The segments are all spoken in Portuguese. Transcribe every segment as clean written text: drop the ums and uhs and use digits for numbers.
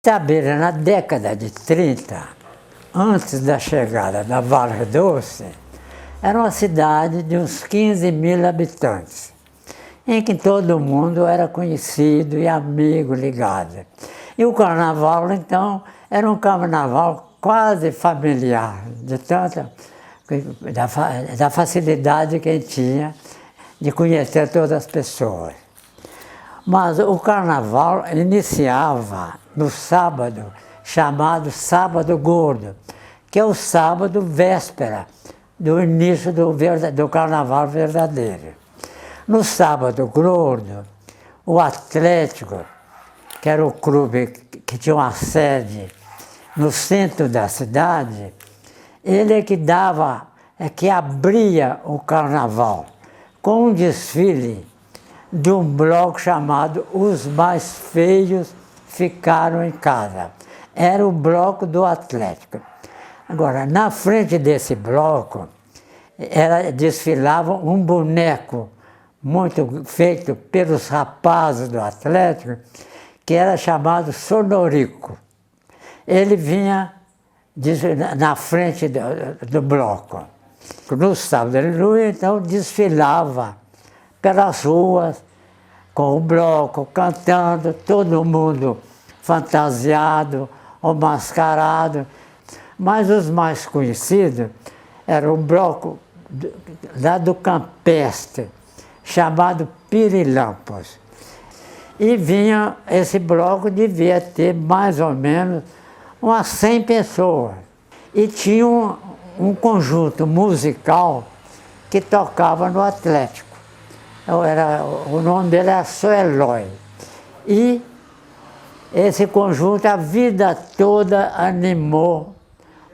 Itabira, na década de 30, antes da chegada da Vale Doce, era uma cidade de uns 15 mil habitantes, em que todo mundo era conhecido e amigo, ligado. E o carnaval, então, era um carnaval quase familiar, de tanta, da facilidade que ele tinha de conhecer todas as pessoas. Mas o carnaval iniciava no sábado, chamado Sábado Gordo, que é o sábado véspera do início do carnaval verdadeiro. No Sábado Gordo, o Atlético, que era o clube que tinha uma sede no centro da cidade, ele é que abria o carnaval com um desfile de um bloco chamado Os Mais Feios Ficaram em Casa. Era o bloco do Atlético. Agora, na frente desse bloco, desfilava um boneco muito feito pelos rapazes do Atlético, que era chamado Sonorico. Ele vinha na frente do bloco. No sábado, aleluia, então desfilava pelas ruas, com o bloco, cantando, todo mundo fantasiado ou mascarado. Mas os mais conhecidos eram o bloco lá do Campestre, chamado Pirilampos. E vinha, esse bloco devia ter mais ou menos umas 100 pessoas. E tinha um conjunto musical que tocava no Atlético. O nome dele era Soelói. E esse conjunto a vida toda animou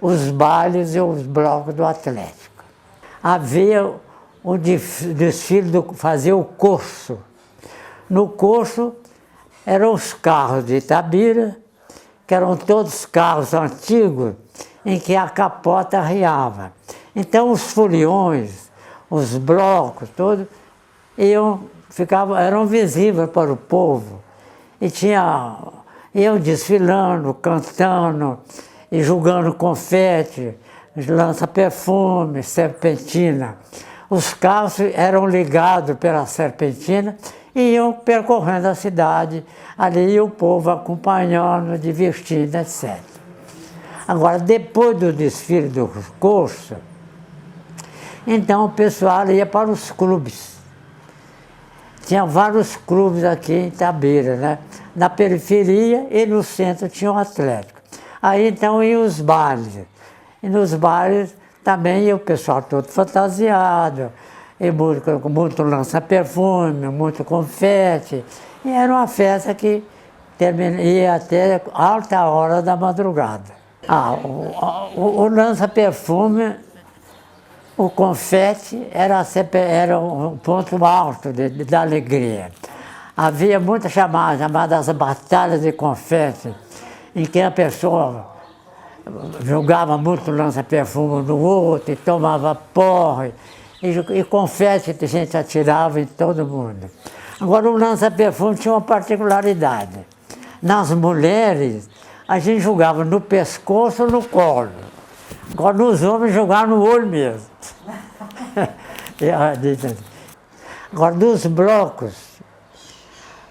os bailes e os blocos do Atlético. Havia o desfile, fazia o curso. No curso eram os carros de Itabira, que eram todos carros antigos, em que a capota arriava. Então os foliões, os blocos, todos, eram visíveis para o povo. E iam desfilando, cantando, e jogando confete, lança-perfume, serpentina. Os carros eram ligados pela serpentina e iam percorrendo a cidade, ali o povo acompanhando, divertindo, etc. Agora, depois do desfile do curso, então o pessoal ia para os clubes. Tinha vários clubes aqui em Itabira, né? Na periferia e no centro tinha um Atlético. Aí então iam os bailes. E nos bailes também ia o pessoal todo fantasiado, e muito lança-perfume, muito confete. E era uma festa que ia até alta hora da madrugada. O lança-perfume, o confete era um ponto alto da alegria. Havia muitas chamadas batalhas de confete, em que a pessoa jogava muito lança-perfume no outro, e tomava porre, e confete que a gente atirava em todo mundo. Agora, o lança-perfume tinha uma particularidade. Nas mulheres, a gente jogava no pescoço ou no colo. Agora, nos homens, jogava no olho mesmo. Agora, dos blocos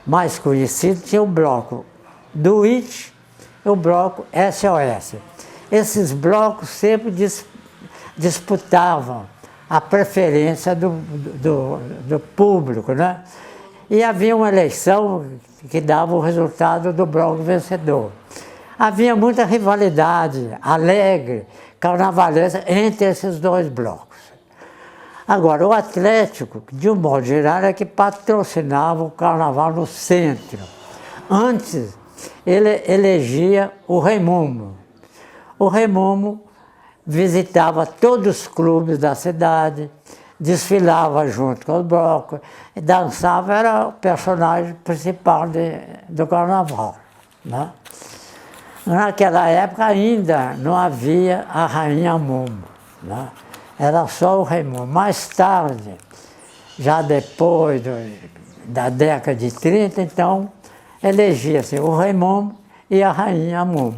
mais conhecidos, tinha o bloco do IT e o bloco SOS. Esses blocos sempre disputavam a preferência do público, né? E havia uma eleição que dava o resultado do bloco vencedor. Havia muita rivalidade alegre, carnavalesca, entre esses dois blocos. Agora, o Atlético, de um modo geral, é que patrocinava o carnaval no centro. Antes, ele elegia o Rei Momo. O Rei Momo visitava todos os clubes da cidade, desfilava junto com os blocos, e dançava, era o personagem principal do carnaval, né? Naquela época ainda não havia a Rainha Momo, né? Era só o Rei Momo. Mais tarde, já depois da década de 30, então, elegia-se o Rei Momo e a rainha Mum.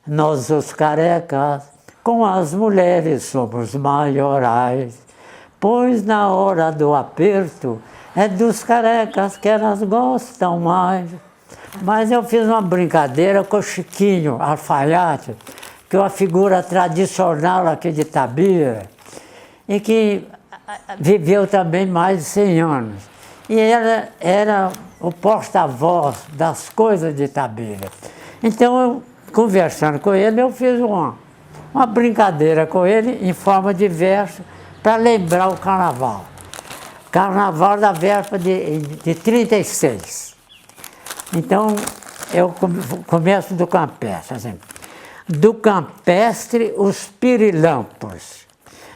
Nós, os carecas, com as mulheres somos maiorais, pois na hora do aperto é dos carecas que elas gostam mais. Mas eu fiz uma brincadeira com o Chiquinho Alfaiate, que é uma figura tradicional aqui de Itabira, e que viveu também mais de 100 anos. E ela era o porta-voz das coisas de Itabira. Então, eu, conversando com ele, eu fiz uma brincadeira com ele em forma de verso para lembrar o carnaval. Carnaval da véspera de 36. Então, eu começo do campestre, assim. Do campestre, os pirilampos,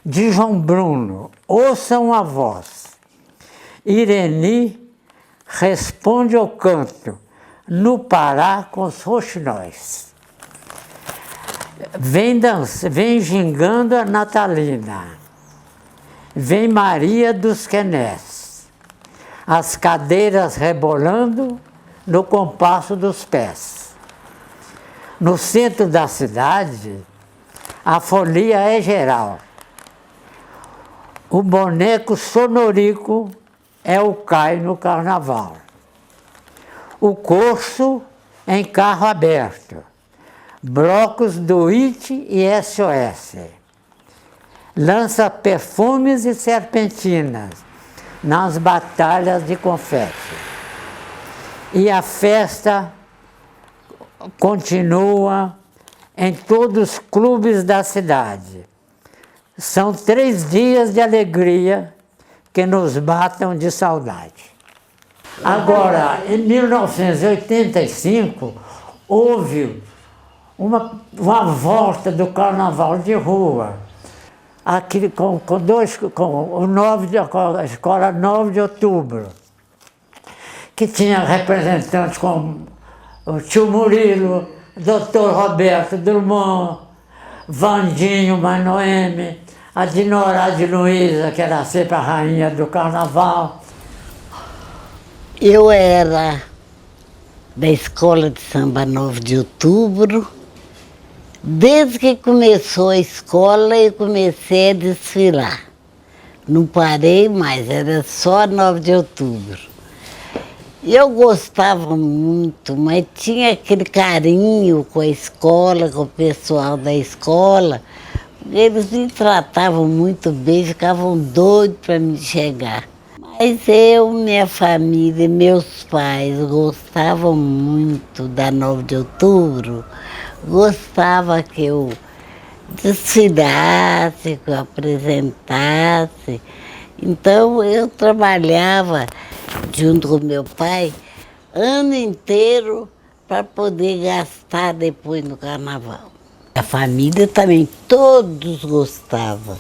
de João Bruno, ouçam a voz. Ireni responde ao canto, no Pará com os roxinóis. Vem gingando a Natalina, vem Maria dos Quenés, as cadeiras rebolando no compasso dos pés. No centro da cidade, a folia é geral. O boneco sonorico é o cai no carnaval. O curso em carro aberto. Blocos do IT e SOS. Lança perfumes e serpentinas nas batalhas de confete. E a festa continua em todos os clubes da cidade. São 3 dias de alegria que nos matam de saudade. Agora, em 1985, houve uma volta do carnaval de rua, aqui com a escola 9 de outubro, que tinha representantes como o tio Murilo, Dr. Roberto Drummond, Vandinho Manoeme, a Dinorá de Luiza, que era sempre a rainha do carnaval. Eu era da Escola de Samba 9 de Outubro. Desde que começou a escola, eu comecei a desfilar. Não parei mais, era só 9 de outubro. Eu gostava muito, mas tinha aquele carinho com a escola, com o pessoal da escola. Eles me tratavam muito bem, ficavam doidos para me chegar. Mas eu, minha família, meus pais gostavam muito da 9 de outubro, gostavam que eu desfilasse, que eu apresentasse. Então eu trabalhava junto com meu pai ano inteiro para poder gastar depois no carnaval. A família também, todos gostavam.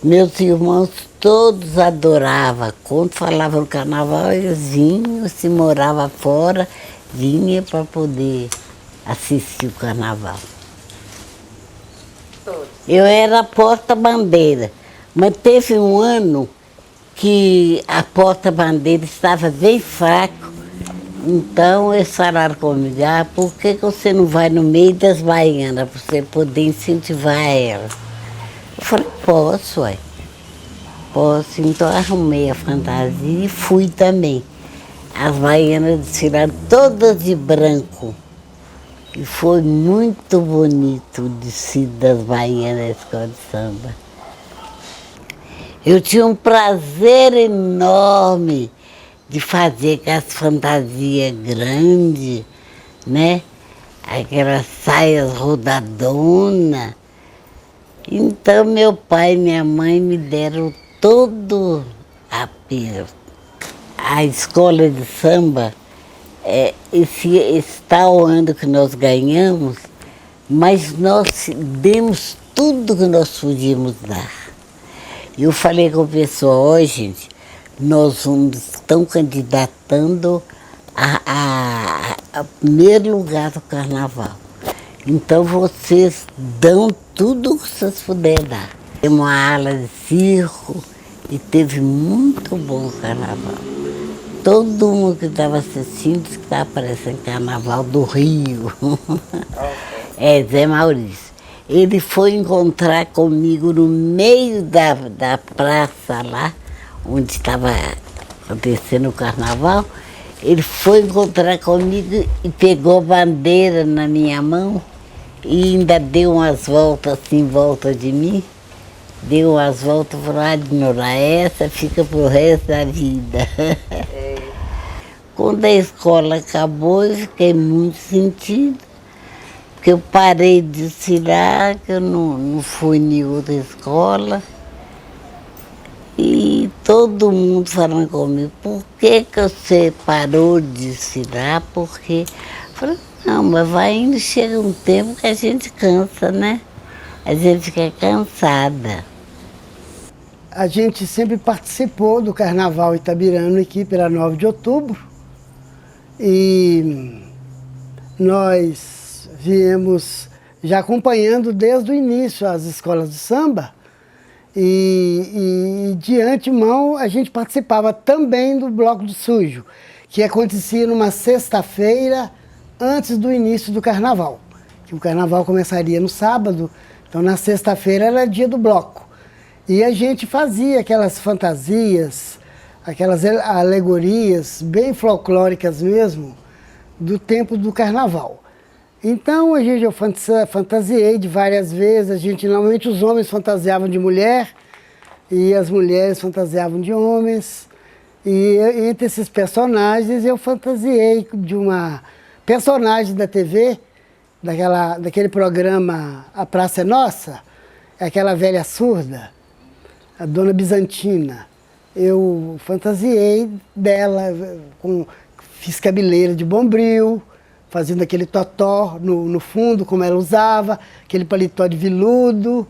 Meus irmãos todos adoravam. Quando falavam no carnaval, eles vinham, se morava fora, vinha para poder assistir o carnaval. Eu era porta-bandeira, mas teve um ano que a porta-bandeira estava bem fraco, então eles falaram comigo, por que você não vai no meio das baianas, para você poder incentivar elas? Eu falei, posso, ué. Posso, então arrumei a fantasia e fui também. As baianas desfilaram todas de branco. E foi muito bonito o desfile das baianas da escola de samba. Eu tinha um prazer enorme de fazer aquelas fantasias grandes, né? Aquelas saias rodadonas. Então meu pai e minha mãe me deram todo a escola de samba. Esse tal ano que nós ganhamos, mas nós demos tudo que nós podíamos dar. Eu falei com o pessoal, ó, gente, nós estamos candidatando a primeiro lugar do carnaval. Então vocês dão tudo que vocês puderem dar. Tem uma ala de circo e teve muito bom carnaval. todo mundo que estava assistindo disse que estava parecendo Carnaval do Rio. É, Zé Maurício. Ele foi encontrar comigo no meio da praça lá, onde estava acontecendo o carnaval. Ele foi encontrar comigo e pegou a bandeira na minha mão e ainda deu umas voltas assim em volta de mim. Deu umas voltas e falou, Adnora, essa fica pro resto da vida. Quando a escola acabou, eu fiquei muito sentida, porque eu parei de desfilar, que eu não fui em outra escola. E todo mundo falando comigo, por que você parou de desfilar? Porque eu falei, não, mas vai indo, chega um tempo que a gente cansa, né? A gente fica cansada. A gente sempre participou do Carnaval Itabirano aqui pela 9 de outubro e nós viemos já acompanhando desde o início as escolas de samba e de antemão a gente participava também do Bloco do Sujo, que acontecia numa sexta-feira antes do início do Carnaval. Que o Carnaval começaria no sábado, então na sexta-feira era dia do bloco. E a gente fazia aquelas fantasias, aquelas alegorias bem folclóricas mesmo, do tempo do carnaval. Então eu fantasiei de várias vezes, normalmente os homens fantasiavam de mulher e as mulheres fantasiavam de homens. E entre esses personagens eu fantasiei de uma personagem da TV, daquele programa A Praça é Nossa, aquela velha surda, a Dona Bizantina. Eu fantasiei dela, fiz cabeleira de bombril, fazendo aquele totó no fundo, como ela usava, aquele paletó de veludo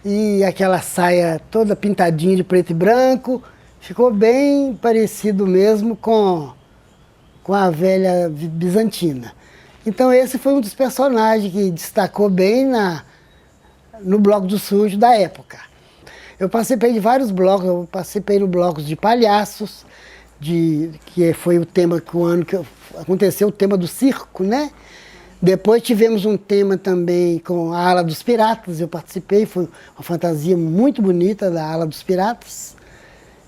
e aquela saia toda pintadinha de preto e branco. Ficou bem parecido mesmo com a velha bizantina. Então esse foi um dos personagens que destacou bem no Bloco do Sujo da época. Eu participei de vários blocos, eu participei no bloco de palhaços, que foi o tema que o ano que aconteceu, o tema do circo, né? Depois tivemos um tema também com a Ala dos Piratas, eu participei, foi uma fantasia muito bonita da Ala dos Piratas.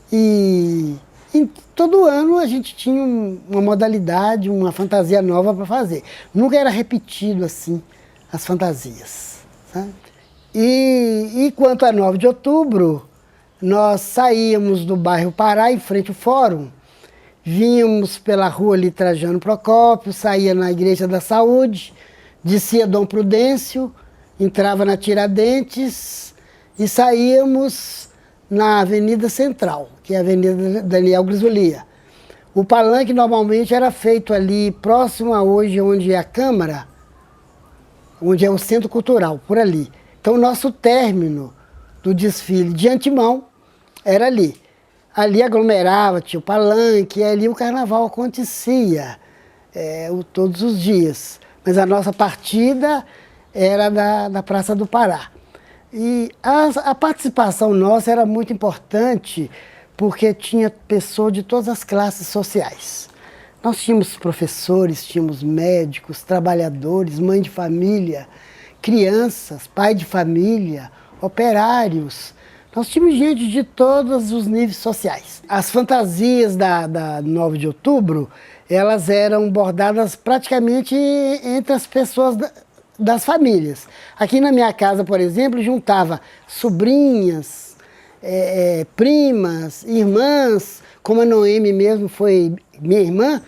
E todo ano a gente tinha uma modalidade, uma fantasia nova para fazer. Nunca era repetido assim as fantasias, sabe? E quanto a 9 de outubro, nós saíamos do bairro Pará, em frente ao Fórum, vínhamos pela rua ali Trajano Procópio, saía na Igreja da Saúde, descia Dom Prudêncio, entrava na Tiradentes e saíamos na Avenida Central, que é a Avenida Daniel Grisolia. O palanque normalmente era feito ali próximo a hoje, onde é a Câmara, onde é o Centro Cultural, por ali. Então, o nosso término do desfile de antemão era ali. Ali aglomerava, tinha o palanque, e ali o carnaval acontecia todos os dias. Mas a nossa partida era da Praça do Pará. E a participação nossa era muito importante porque tinha pessoas de todas as classes sociais. Nós tínhamos professores, tínhamos médicos, trabalhadores, mãe de família, crianças, pai de família, operários. Nós tínhamos gente de todos os níveis sociais. As fantasias da 9 de outubro, elas eram bordadas praticamente entre as pessoas das famílias. Aqui na minha casa, por exemplo, juntava sobrinhas, primas, irmãs, como a Noemi mesmo foi minha irmã,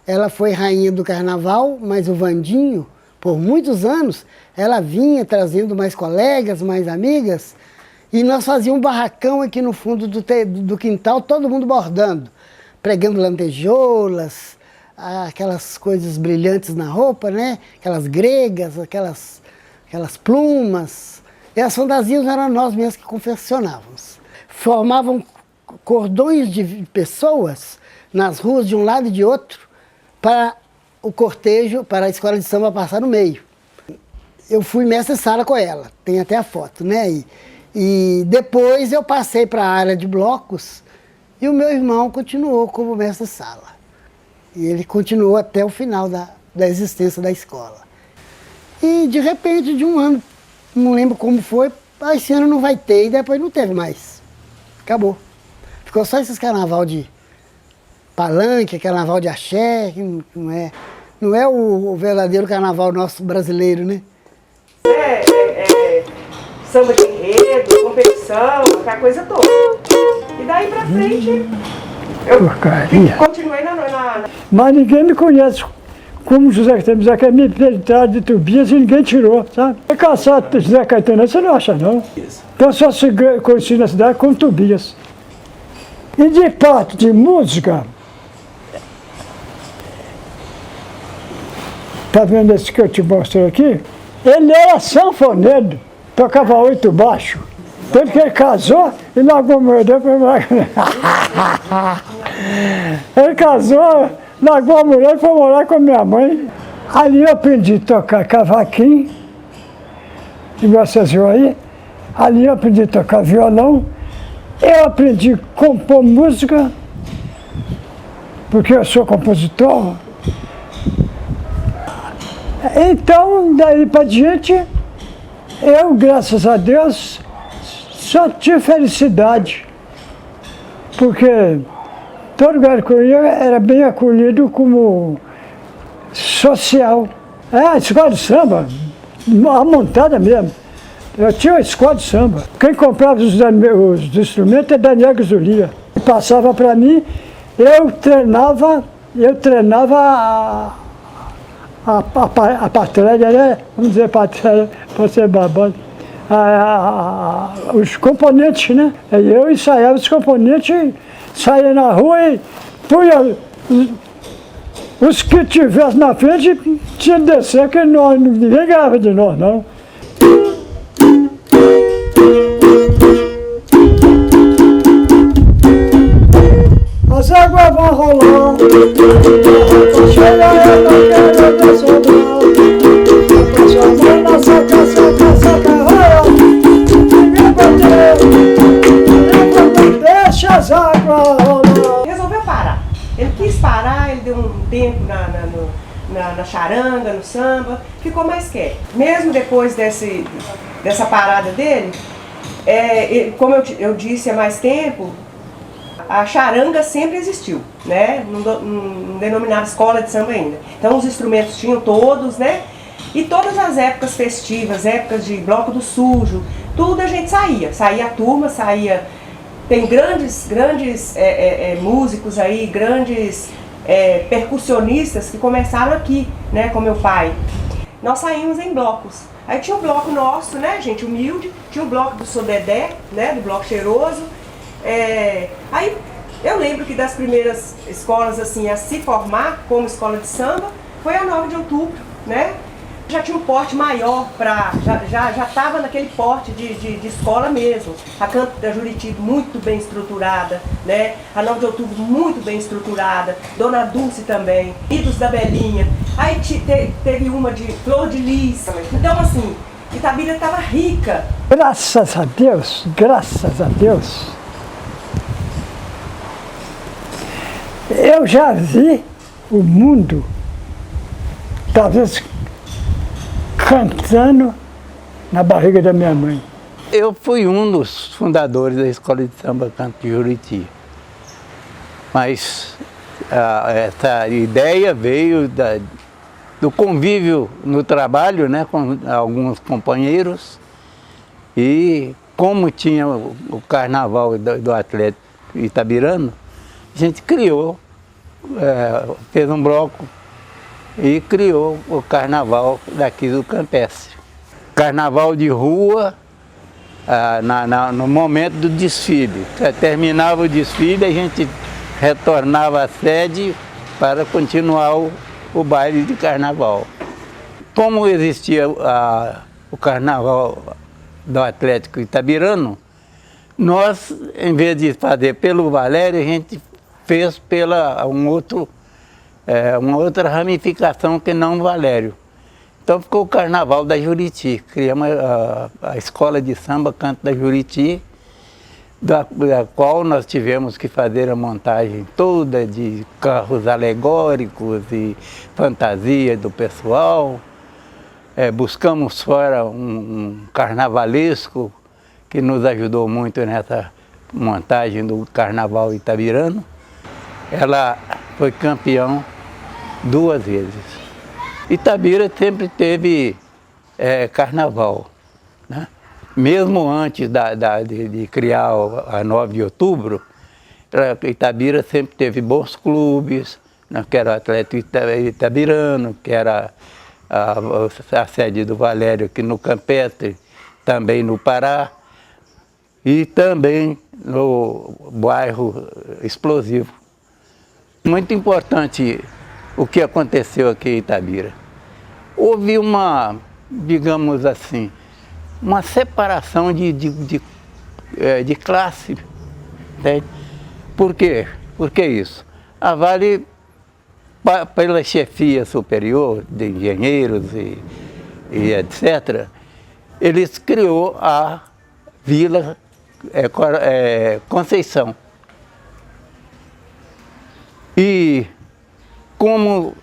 ela foi rainha do carnaval, mas o Vandinho, por muitos anos, ela vinha trazendo mais colegas, mais amigas, e nós fazíamos um barracão aqui no fundo do quintal, todo mundo bordando, pregando lantejoulas, aquelas coisas brilhantes na roupa, né? Aquelas gregas, aquelas plumas. E as fantasias eram nós mesmos que confeccionávamos. Formavam cordões de pessoas nas ruas de um lado e de outro para o cortejo, para a escola de samba passar no meio. Eu fui mestre-sala com ela, tem até a foto, né? E depois eu passei para a área de blocos e o meu irmão continuou como mestre-sala. E ele continuou até o final da existência da escola. E de repente, de um ano, não lembro como foi, esse ano não vai ter, e depois não teve mais. Acabou. Ficou só esses carnaval de palanque, carnaval de axé, que não é o verdadeiro carnaval nosso brasileiro, né? Samba de enredo, competição, aquela coisa toda. E daí pra frente, eu continuei na... Mas ninguém me conhece como José Caetano. José Caetano me perguntaram de Tobias e ninguém tirou, sabe? É caçado de José Caetano, você não acha, não? Então só se conheci na cidade como Tobias. E de parte de música, tá vendo esse que eu te mostrei aqui? Ele era sanfoneiro, tocava 8 baixo. Tanto que ele casou e largou a mulher dele. Ele casou, largou a mulher e foi morar com a minha mãe. Ali eu aprendi a tocar cavaquinho, igual vocês viram aí. Ali eu aprendi a tocar violão. Eu aprendi a compor música, porque eu sou compositor. Então, daí para diante, eu, graças a Deus, só tive felicidade. Porque todo lugar que eu ia era bem acolhido como social. A escola de samba, montada mesmo. Eu tinha uma escola de samba. Quem comprava os instrumentos é Daniel Guzulia. Passava para mim, eu treinava a patréia, né? Vamos dizer patréia, para ser babado. Os componentes, né? Eu ensaiava os componentes, saía na rua e punha os que tivessem na frente, tinha que descer, que ninguém ganhava de nós, não. As águas vão rolar, cheia eu não quero dessobrar. Sua mãe na saca, rola. Ninguém bateu, deixa as águas rolar. Resolveu parar. Ele quis parar, ele deu um tempo na charanga, no samba, ficou mais quieto. Mesmo depois dessa parada dele, como eu disse há mais tempo, a charanga sempre existiu, né? Não denominava escola de samba ainda. Então os instrumentos tinham todos, né? E todas as épocas festivas, épocas de bloco do sujo, tudo a gente saía. Saía a turma, saía... Tem grandes músicos aí, grandes percussionistas que começaram aqui, né? Com meu pai. Nós saímos em blocos. Aí tinha o bloco nosso, né, gente, humilde. Tinha o bloco do Sodedé, né? Do bloco cheiroso. Aí eu lembro que das primeiras escolas assim a se formar como escola de samba foi a 9 de outubro, né? Já tinha um porte maior, já estava naquele porte de escola mesmo. A Canto da Juriti muito bem estruturada, né? A 9 de outubro muito bem estruturada, Dona Dulce também, Idos da Belinha. Aí teve uma de Flor de Lis. Então assim, Itabira estava rica. Graças a Deus, eu já vi o mundo, talvez cantando na barriga da minha mãe. Eu fui um dos fundadores da Escola de Samba Canto de Juriti. Mas essa ideia veio do convívio no trabalho, né, com alguns companheiros. E como tinha o carnaval do Atlético Itabirano, a gente criou, fez um bloco e criou o carnaval daqui do Campestre. Carnaval de rua, no momento do desfile. Terminava o desfile, a gente retornava à sede para continuar o baile de carnaval. Como existia o carnaval do Atlético Itabirano, nós, em vez de fazer pelo Valério, a gente fez pela uma outra ramificação que não o Valério. Então ficou o Carnaval da Juriti. Criamos a Escola de Samba Canto da Juriti da qual nós tivemos que fazer a montagem toda de carros alegóricos e fantasia do pessoal. Buscamos fora um carnavalesco que nos ajudou muito nessa montagem do Carnaval Itabirano. Ela foi campeã 2 vezes. Itabira sempre teve carnaval, né? Mesmo antes de criar a 9 de outubro, Itabira sempre teve bons clubes, né? Que era o Atlético Itabirano, que era a sede do Valério aqui no Campestre, também no Pará, e também no bairro Explosivo. Muito importante o que aconteceu aqui em Itabira. Houve uma, digamos assim, uma separação de classe. Né? Por quê? Por que isso? A Vale, pela chefia superior de engenheiros e etc., eles criou a Vila Conceição. E como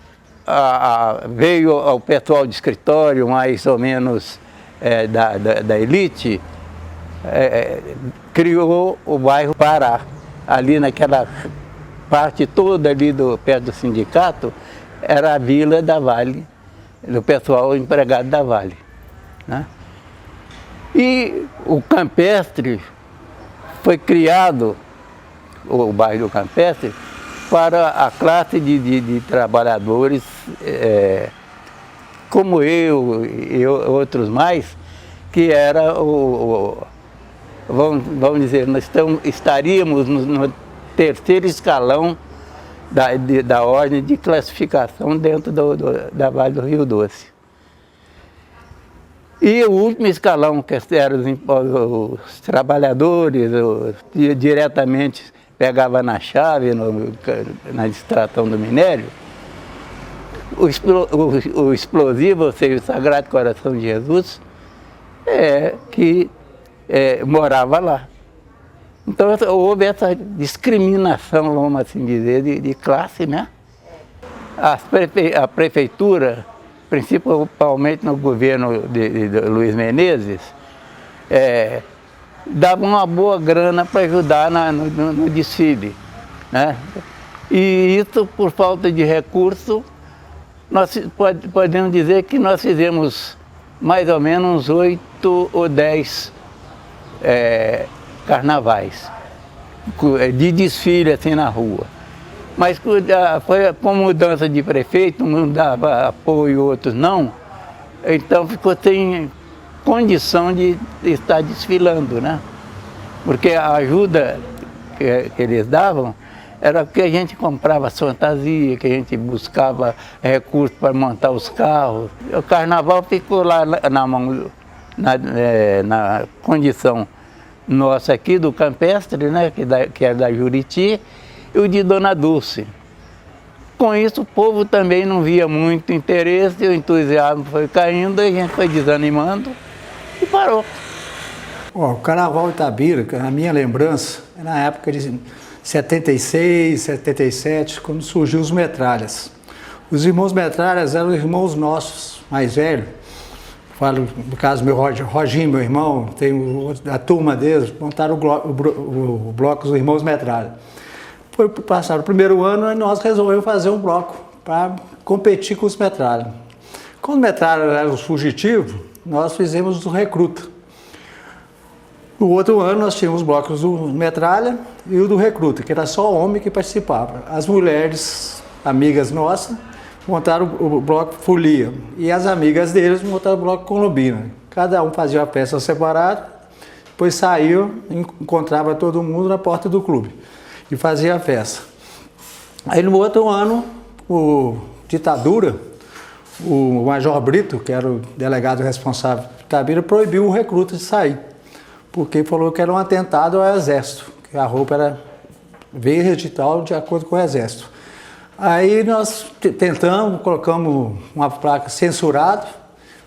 veio ao pessoal de escritório, mais ou menos da elite, criou o bairro Pará, ali naquela parte toda ali perto do sindicato, era a vila da Vale, do pessoal empregado da Vale, né? E o Campestre foi criado, o bairro do Campestre, para a classe de trabalhadores como eu e outros mais, que era vamos dizer, nós estaríamos no terceiro escalão da ordem de classificação dentro da Vale do Rio Doce. E o último escalão, que eram os trabalhadores, diretamente pegava na chave, na extração do minério, o explosivo, ou seja, o Sagrado Coração de Jesus, que morava lá. Então houve essa discriminação, vamos assim dizer, de classe, né? A prefeitura, principalmente no governo de Luiz Menezes, dava uma boa grana para ajudar no desfile, né? E isso, por falta de recurso, nós podemos dizer que nós fizemos mais ou menos 8 ou 10 carnavais de desfile assim na rua. Mas foi com mudança de prefeito, um dava apoio, outros não, então ficou sem condição de estar desfilando, né? Porque a ajuda que eles davam era que a gente comprava fantasia, que a gente buscava recursos para montar os carros. O carnaval ficou lá na mão, na condição nossa aqui do Campestre, né? Que é da Juriti, e o de Dona Dulce. Com isso, o povo também não via muito interesse, o entusiasmo foi caindo, a gente foi desanimando e parou. O Carnaval Itabira, na minha lembrança, na época de 76, 77, quando surgiu os Metralhas. Os irmãos Metralhas eram irmãos nossos, mais velhos. Falo, no caso, meu Roginho, meu irmão, tem a turma deles, montaram o bloco dos irmãos Metralhas. Foi passar o primeiro ano e nós resolvemos fazer um bloco para competir com os Metralhas. Quando os Metralhas eram os fugitivos, nós fizemos o Recruta. No outro ano nós tínhamos os blocos do Metralha e o do Recruta, que era só homem que participava. As mulheres, amigas nossas, montaram o bloco Folia e as amigas deles montaram o bloco Colombina. Cada um fazia uma peça separada, depois saiu, encontrava todo mundo na porta do clube e fazia a festa. Aí no outro ano, o ditadura, o Major Brito, que era o delegado responsável de Itabira, proibiu o Recruta de sair, porque falou que era um atentado ao exército, que a roupa era verde e tal, de acordo com o exército. Aí nós tentamos, colocamos uma placa censurado,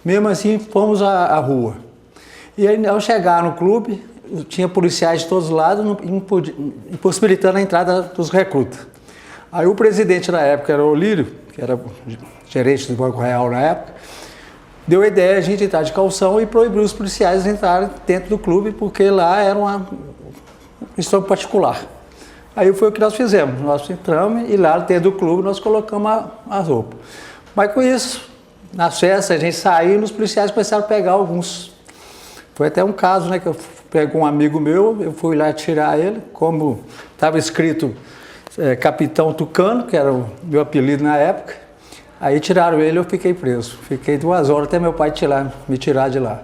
mesmo assim fomos à rua. E aí, ao chegar no clube, tinha policiais de todos os lados, impossibilitando a entrada dos recrutas. Aí o presidente na época era o Olírio, que era gerente do Banco Real na época, deu a ideia de a gente entrar de calção e proibiu os policiais de entrarem dentro do clube, porque lá era uma questão particular. Aí foi o que nós fizemos, nós entramos e lá dentro do clube nós colocamos as roupas. Mas com isso, nas festas a gente saiu e os policiais começaram a pegar alguns. Foi até um caso, né, que eu peguei um amigo meu, eu fui lá tirar ele, como estava escrito Capitão Tucano, que era o meu apelido na época. Aí tiraram ele e eu fiquei preso. Fiquei 2 horas até meu pai me tirar de lá.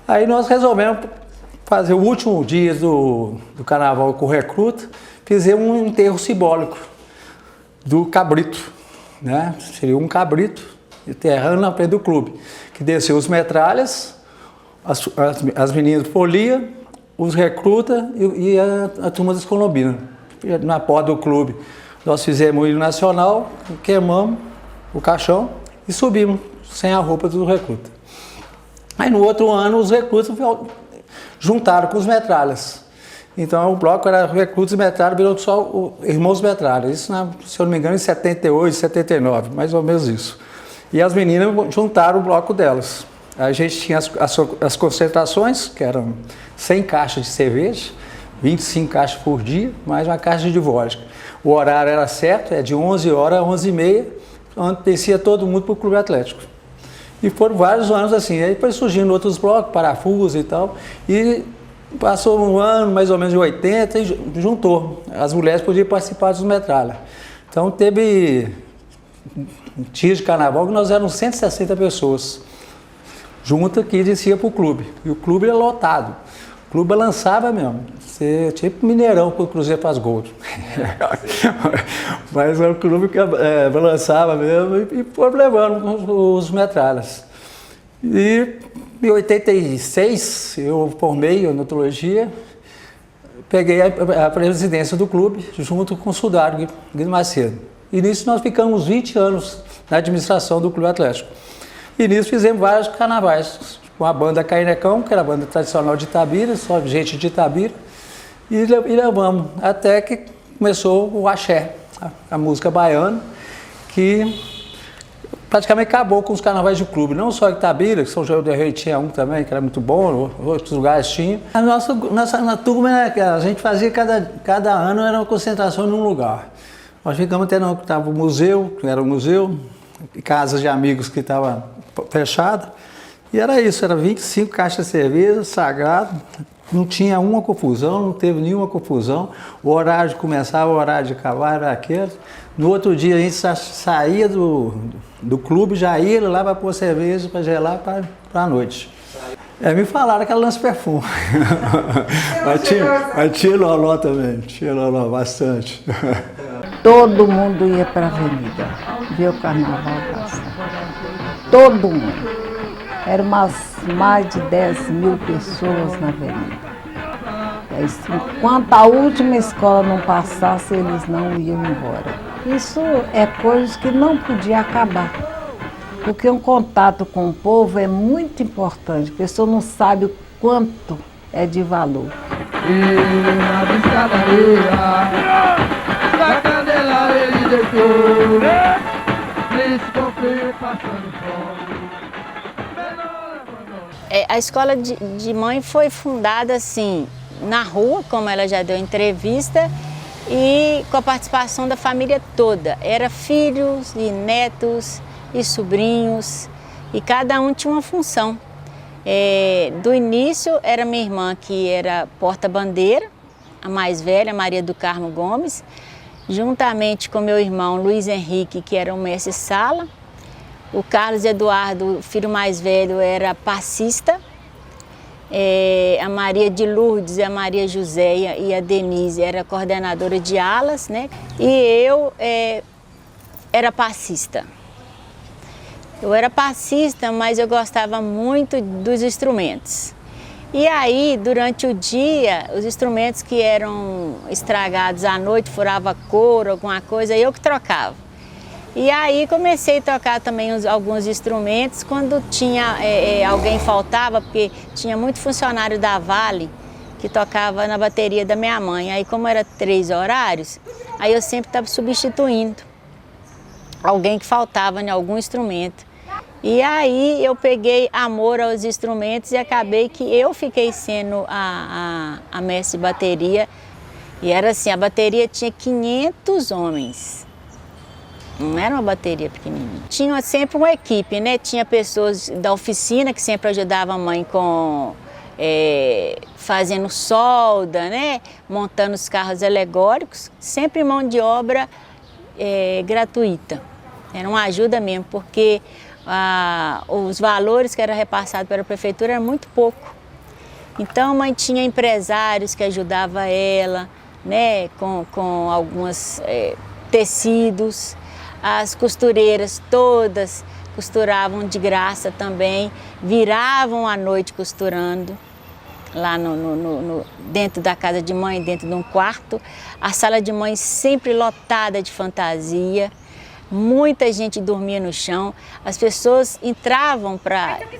Aí nós resolvemos fazer o último dia do carnaval com o recruta, fizemos um enterro simbólico do cabrito, né? Seria um cabrito enterrando na frente do clube, que desceu os metralhas, as meninas folia, os recrutas e a turma das colombinas. Na porta do clube nós fizemos o hino nacional, queimamos o caixão e subimos sem a roupa do recruta. Aí no outro ano os recrutas juntaram com os metralhas. Então o bloco era recrutas e metralhas, virou só irmãos metralhas. Isso, se eu não me engano, em 78, 79, mais ou menos isso. E as meninas juntaram o bloco delas. A gente tinha as concentrações, que eram 100 caixas de cerveja, 25 caixas por dia, mais uma caixa de vodka. O horário era certo, é de 11 horas a 11h30, onde descia todo mundo para o Clube Atlético. E foram vários anos assim, aí foi surgindo outros blocos, parafusos e tal, e passou um ano, mais ou menos de 80, e juntou. As mulheres podiam participar dos metralhas. Então teve dias de carnaval que nós éramos 160 pessoas, junta que descia para o clube. E o clube era lotado. O clube balançava mesmo. Você, tipo Mineirão para o Cruzeiro faz gol. Mas o clube que balançava mesmo e foi levando os metralhas. E em 86 eu formei em odontologia, peguei a presidência do clube junto com o Sudário Guido Macedo. E nisso nós ficamos 20 anos na administração do Clube Atlético. E nisso fizemos vários carnavais, com a banda Cainecão, que era a banda tradicional de Itabira, só gente de Itabira, e levamos até que começou o axé, a música baiana, que praticamente acabou com os carnavais de clube, não só Itabira, que São João del Rei tinha um também, que era muito bom, outros lugares tinham. Na turma, a gente fazia cada ano era uma concentração num lugar. Nós ficamos até no museu, que era um museu, casas de amigos que estavam fechadas, e era isso, era 25 caixas de cerveja, sagrado, não tinha uma confusão, não teve nenhuma confusão, o horário começava, o horário de acabar era aquele. No outro dia a gente saía do clube, já ia lá para pôr cerveja, para gelar para a noite. Me falaram que ela lança perfume. mas tinha loló também, tinha loló bastante. Todo mundo ia para a avenida ver o carnaval passar. Todo mundo. Eram mais de 10 mil pessoas na avenida. Enquanto a última escola não passasse, eles não iam embora. Isso é coisa que não podia acabar. Porque um contato com o povo é muito importante. A pessoa não sabe o quanto é de valor. A escola de mãe foi fundada assim, na rua, como ela já deu entrevista, e com a participação da família toda. Era filhos e netos e sobrinhos, e cada um tinha uma função. Do início era minha irmã, que era porta-bandeira, a mais velha, Maria do Carmo Gomes, juntamente com meu irmão Luiz Henrique, que era o mestre-sala. O Carlos Eduardo, filho mais velho, era passista. A Maria de Lourdes, a Maria Joséia e a Denise era coordenadora de alas, né? E eu era passista. Eu era passista, mas eu gostava muito dos instrumentos. E aí, durante o dia, os instrumentos que eram estragados à noite, furava couro, alguma coisa, eu que trocava. E aí comecei a tocar também alguns instrumentos. Quando tinha alguém faltava, porque tinha muito funcionário da Vale que tocava na bateria da minha mãe. Aí como era 3 horários, aí eu sempre estava substituindo alguém que faltava em algum instrumento. E aí eu peguei amor aos instrumentos e acabei que eu fiquei sendo a mestre de bateria. E era assim, a bateria tinha 500 homens. Não era uma bateria pequenininha. Tinha sempre uma equipe, né? Tinha pessoas da oficina que sempre ajudavam a mãe com fazendo solda, né? Montando os carros alegóricos. Sempre mão de obra gratuita. Era uma ajuda mesmo, porque os valores que eram repassados pela prefeitura eram muito pouco. Então a mãe tinha empresários que ajudavam ela, né? Com alguns tecidos. As costureiras todas costuravam de graça também, viravam à noite costurando lá dentro da casa de mãe, dentro de um quarto. A sala de mãe sempre lotada de fantasia, muita gente dormia no chão. As pessoas entravam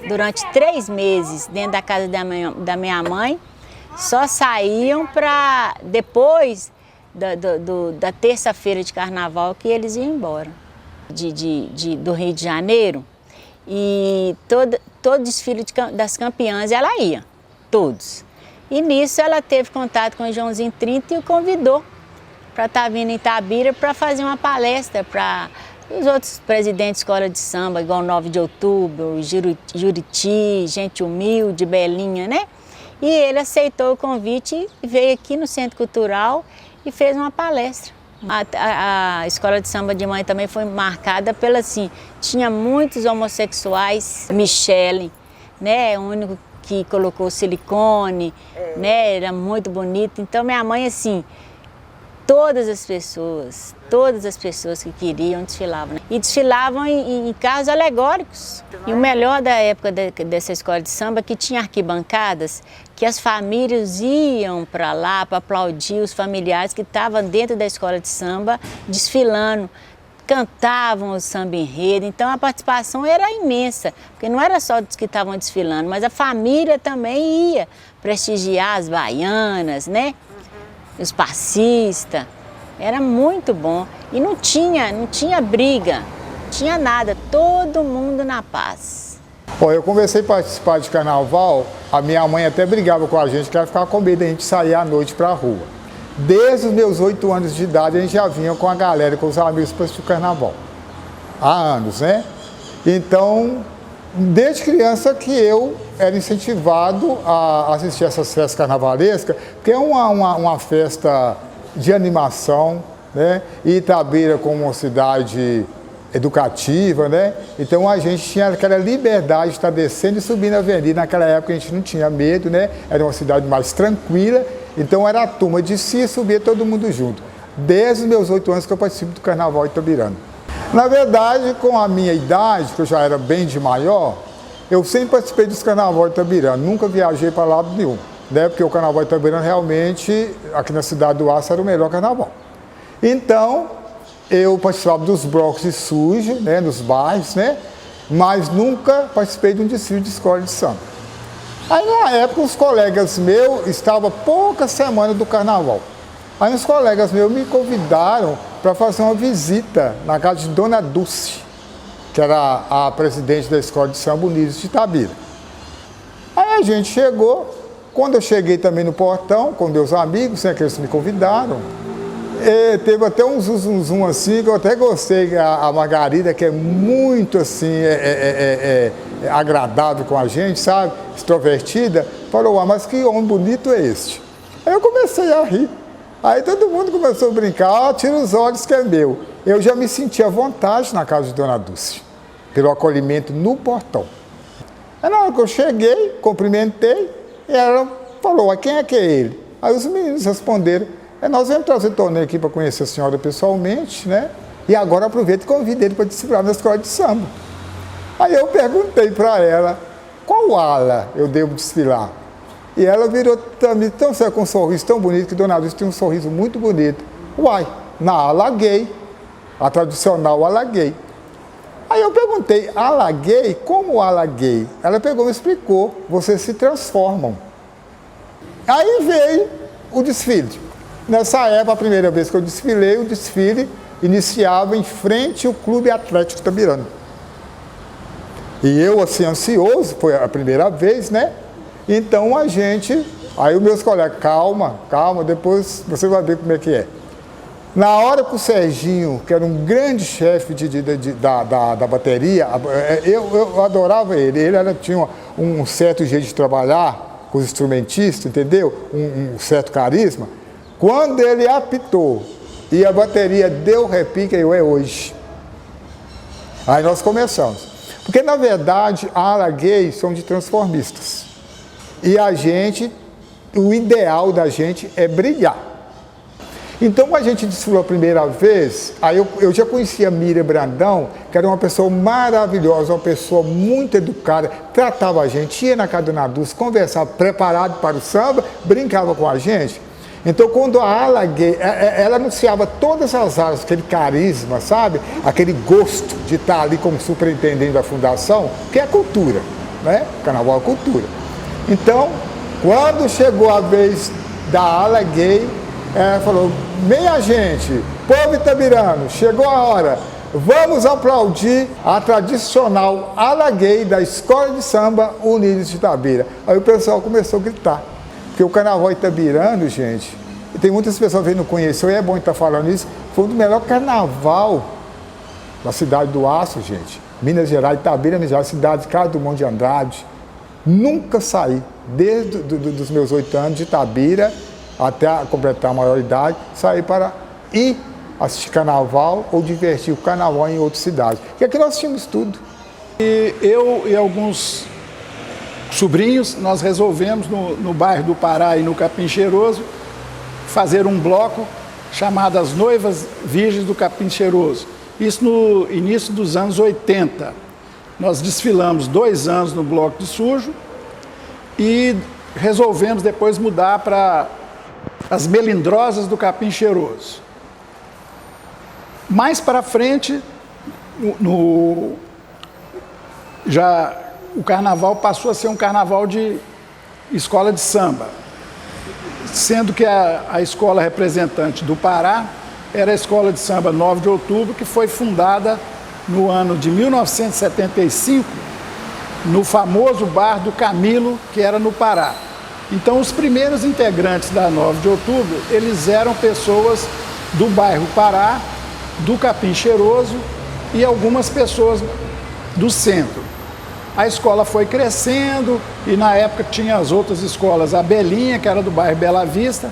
durante 3 meses dentro da casa da minha mãe, só saíam para depois da terça-feira de carnaval que eles iam embora. Do Rio de Janeiro, e todo desfile das campeãs ela ia, todos. E nisso ela teve contato com o Joãozinho 30 e o convidou para estar vindo em Itabira para fazer uma palestra para os outros presidentes de escola de samba, igual 9 de outubro, Juriti, Gente Humilde, Belinha, né? E ele aceitou o convite e veio aqui no Centro Cultural e fez uma palestra. A escola de samba de mãe também foi marcada pela, assim, tinha muitos homossexuais. Michele, né, o único que colocou silicone, né, era muito bonito. Então minha mãe, assim, todas as pessoas que queriam desfilavam, né? E desfilavam em carros alegóricos. E o melhor da época dessa escola de samba é que tinha arquibancadas, que as famílias iam para lá para aplaudir os familiares que estavam dentro da escola de samba desfilando, cantavam o samba enredo. Então a participação era imensa, porque não era só os que estavam desfilando, mas a família também ia prestigiar as baianas, né? Os passistas. Era muito bom. E não tinha briga, não tinha nada, todo mundo na paz. Eu comecei a participar de carnaval, a minha mãe até brigava com a gente, que ela ficava com medo da gente sair à noite para a rua. Desde os meus 8 anos de idade, a gente já vinha com a galera, com os amigos para assistir o carnaval. Há anos, né? Então, desde criança que eu era incentivado a assistir essas festas carnavalescas, porque é uma festa de animação, né? E Itabira, como uma cidade educativa, né? Então a gente tinha aquela liberdade de estar descendo e subindo a avenida. Naquela época a gente não tinha medo, né? Era uma cidade mais tranquila, então era a turma de si e subia todo mundo junto. Desde os meus 8 anos que eu participo do Carnaval Itabirano. Na verdade, com a minha idade, que eu já era bem de maior, eu sempre participei dos Carnaval Itabirano, nunca viajei para lado nenhum, né? Porque o Carnaval Itabirano realmente, aqui na cidade do Aço, era o melhor carnaval. Então, eu participava dos blocos de sujo, né, nos bairros, né, mas nunca participei de um desfile de escola de samba. Aí, na época, os colegas meus estavam poucas semanas do carnaval. Aí, os colegas meus me convidaram para fazer uma visita na casa de Dona Dulce, que era a presidente da escola de samba Unidos de Itabira. Aí a gente chegou, quando eu cheguei também no portão, com meus amigos, né, que eles me convidaram, teve até um zoom assim, que eu até gostei, a Margarida, que é muito assim, agradável com a gente, sabe? Extrovertida, falou, mas que homem bonito é este? Aí eu comecei a rir. Aí todo mundo começou a brincar, tira os olhos que é meu. Eu já me senti à vontade na casa de Dona Dulce, pelo acolhimento no portão. Aí na hora que eu cheguei, cumprimentei, e ela falou, quem é que é ele? Aí os meninos responderam, nós vamos trazer o Tonê aqui para conhecer a senhora pessoalmente, né? E agora aproveita e convida ele para desfilar na escola de samba. Aí eu perguntei para ela, qual ala eu devo desfilar? E ela virou também, então você é com um sorriso tão bonito, que Dona Dulce tem um sorriso muito bonito. Uai, na ala gay, a tradicional ala gay. Aí eu perguntei, ala gay? Como ala gay? Ela pegou e me explicou, vocês se transformam. Aí veio o desfile. Nessa época, a primeira vez que eu desfilei, o desfile iniciava em frente ao Clube Atlético Itabirana. E eu, assim, ansioso, foi a primeira vez, né? Então a gente, aí os meus colegas, calma, depois você vai ver como é que é. Na hora que o Serginho, que era um grande chefe da bateria, eu adorava ele, tinha um certo jeito de trabalhar com os instrumentistas, entendeu? Um certo carisma. Quando ele apitou e a bateria deu repique, é hoje. Aí nós começamos. Porque, na verdade, a ala gay são de transformistas. E a gente, o ideal da gente é brilhar. Então, quando a gente desfilou a primeira vez, aí eu já conhecia a Miriam Brandão, que era uma pessoa maravilhosa, uma pessoa muito educada, tratava a gente, ia na casa do Dulce, conversava, preparado para o samba, brincava com a gente. Então, quando a ala gay, ela anunciava todas as alas, aquele carisma, sabe? Aquele gosto de estar ali como superintendente da fundação, que é cultura, né? Carnaval é cultura. Então, quando chegou a vez da ala gay, ela falou, minha gente, povo itabirano, chegou a hora, vamos aplaudir a tradicional ala gay da Escola de Samba Unidos de Itabira. Aí o pessoal começou a gritar. Porque o carnaval itabirano, gente, e tem muitas pessoas que não conheceu, e é bom estar falando isso, foi um dos melhores carnaval da cidade do Aço, gente. Minas Gerais, Itabira, Minas Gerais, cidade de Casa do Monte de Andrade. Nunca saí, desde os meus 8 anos de Itabira até completar a maioridade, saí para ir assistir carnaval ou divertir o carnaval em outras cidades. Porque aqui nós tínhamos tudo. E eu e alguns sobrinhos, nós resolvemos no bairro do Pará e no Capim Cheiroso fazer um bloco chamado As Noivas Virgens do Capim Cheiroso. Isso no início dos anos 80. Nós desfilamos 2 anos no Bloco de Sujo e resolvemos depois mudar para as Melindrosas do Capim Cheiroso. Mais para frente, o carnaval passou a ser um carnaval de escola de samba, sendo que a escola representante do Pará era a Escola de Samba 9 de Outubro, que foi fundada no ano de 1975, no famoso bar do Camilo, que era no Pará. Então, os primeiros integrantes da 9 de Outubro, eles eram pessoas do bairro Pará, do Capim Cheiroso e algumas pessoas do centro. A escola foi crescendo e na época tinha as outras escolas, a Belinha, que era do bairro Bela Vista,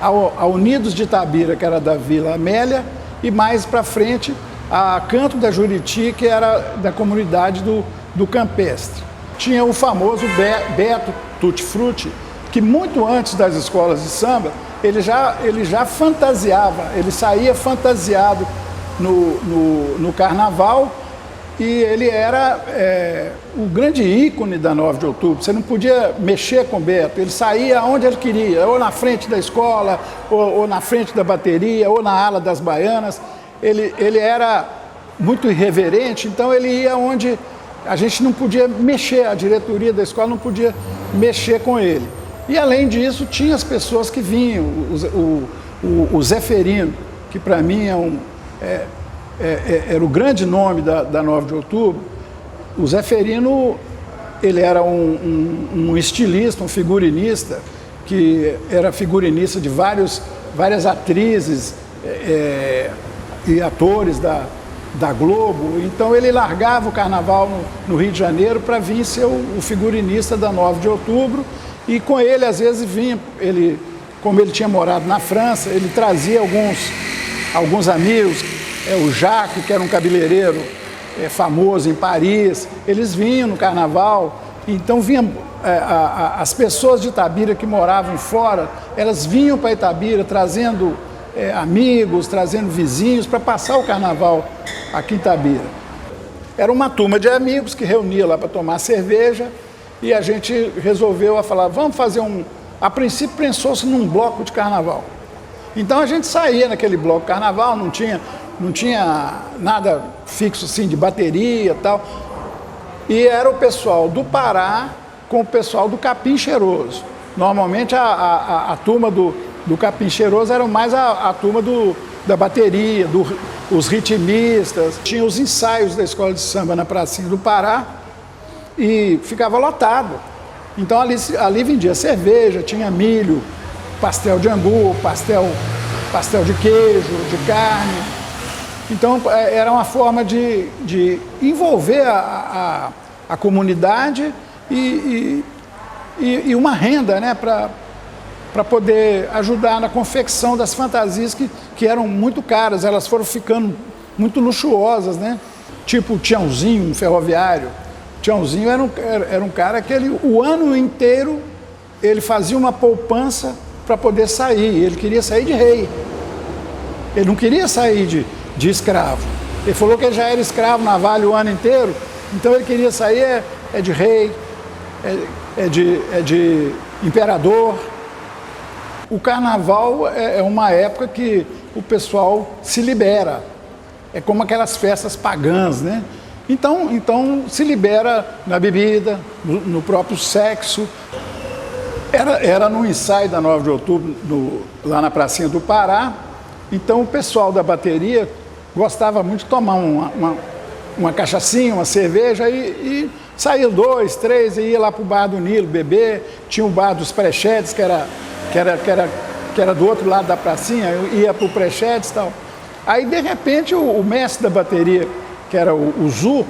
a Unidos de Itabira, que era da Vila Amélia, e mais para frente a Canto da Juriti, que era da comunidade do Campestre. Tinha o famoso Beto Tutti Frutti, que muito antes das escolas de samba, ele já fantasiava, ele saía fantasiado no carnaval, e ele era o grande ícone da 9 de Outubro. Você não podia mexer com o Beto, ele saía onde ele queria, ou na frente da escola, ou na frente da bateria, ou na ala das baianas. Ele era muito irreverente, então ele ia onde a gente não podia mexer, a diretoria da escola não podia mexer com ele. E além disso, tinha as pessoas que vinham, o Zeferino, que para mim era o grande nome da 9 de Outubro. O Zeferino, ele era um estilista, um figurinista, que era figurinista de várias atrizes e atores da Globo. Então ele largava o carnaval no Rio de Janeiro para vir ser o figurinista da 9 de Outubro, e com ele às vezes vinha, como ele tinha morado na França, ele trazia alguns amigos, o Jacques, que era um cabeleireiro famoso em Paris, eles vinham no carnaval. Então vinham as pessoas de Itabira que moravam fora, elas vinham para Itabira trazendo amigos, trazendo vizinhos para passar o carnaval aqui em Itabira. Era uma turma de amigos que reunia lá para tomar cerveja, e a gente resolveu falar, vamos fazer a princípio pensou-se num bloco de carnaval. Então a gente saía naquele bloco de carnaval, não tinha nada fixo assim de bateria e tal. E era o pessoal do Pará com o pessoal do Capim Cheiroso. Normalmente a turma do Capim Cheiroso era mais a turma da bateria, os ritmistas. Tinha os ensaios da escola de samba na Pracinha do Pará e ficava lotado. Então ali vendia cerveja, tinha milho, pastel de angu, pastel de queijo, de carne. Então era uma forma de envolver a comunidade e uma renda, né, para poder ajudar na confecção das fantasias que eram muito caras. Elas foram ficando muito luxuosas, né? Tipo o Tiãozinho, um ferroviário. Tiãozinho era um cara que o ano inteiro ele fazia uma poupança para poder sair. Ele queria sair de rei. Ele não queria sair de escravo. Ele falou que ele já era escravo na Vale o ano inteiro, então ele queria sair de rei, de imperador. O carnaval é uma época que o pessoal se libera. É como aquelas festas pagãs, né? Então se libera na bebida, no próprio sexo. Era no ensaio da 9 de outubro, lá na Pracinha do Pará. Então o pessoal da bateria gostava muito de tomar uma cachaçinha, uma cerveja e saía 2, 3 e ia lá para o bar do Nilo beber. Tinha o bar dos Prechetes, que era do outro lado da pracinha, ia para o Prechetes e tal. Aí de repente o mestre da bateria, que era o Zu,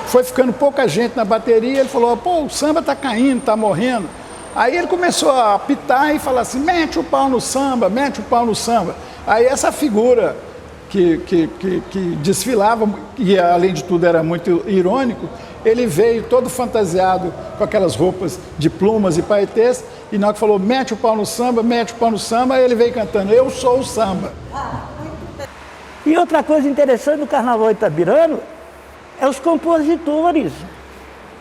foi ficando pouca gente na bateria. Ele falou: pô, o samba tá caindo, tá morrendo. Aí ele começou a apitar e falar assim: mete o pau no samba, mete o pau no samba. Aí essa figura que desfilava, e além de tudo era muito irônico, ele veio todo fantasiado com aquelas roupas de plumas e paetês, e na hora que falou mete o pau no samba, ele veio cantando: eu sou o samba. E outra coisa interessante do Carnaval Itabirano é os compositores.